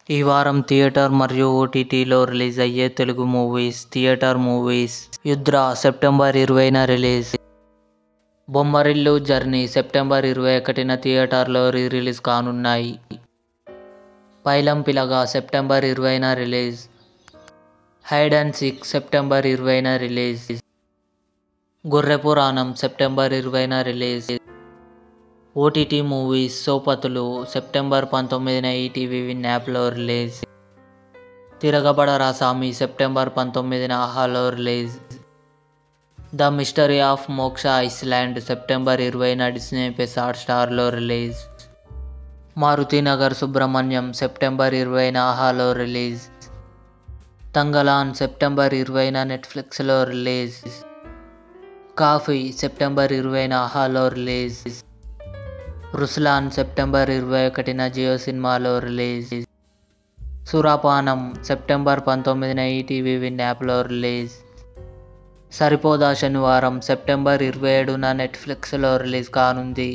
ఈ వారం థియేటర్ మరియు ఓటీటీలో రిలీజ్ అయ్యే Telugu movies. Theatre movies: Yudhra September 20న రిలీజ్. బొమ్మరిల్లు జర్నీ సెప్టెంబర్ 21న థియేటర్లో రిలీజ్ కానున్నాయి. పైలం పిలగా సెప్టెంబర్ 20న release. Hide and seek September 20న రిలీజ్. గొర్రె పురాణం సెప్టెంబర్ 20న release. OTT movies: Sopathulu September 19న ఈటీవీ విన్ యాప్లో రిలీజ్. తిరగబడరా సామి సెప్టెంబర్ 19న ఆహాలో release. The mystery of Moksha island September 20న డిస్నీ ప్లస్ హాట్స్టార్లో రిలీజ్. మారుతినగర్ సుబ్రహ్మణ్యం సెప్టెంబర్ 20న ఆహాలో రిలీజ్. తంగలాన్ సెప్టెంబర్ 20న నెట్ఫ్లిక్స్లో రిలీజ్. కాఫీ సెప్టెంబర్ 20న ఆహాలో రిలీజ్. రుస్లాన్ సెప్టెంబర్ 21న జియో సినిమాలో రిలీజ్. సురాపానం సెప్టెంబర్ 19న ఈటీవీ విన్ యాప్లో రిలీజ్. సరిపోదా శనివారం సెప్టెంబర్ 27న నెట్ఫ్లిక్స్లో రిలీజ్ కానుంది.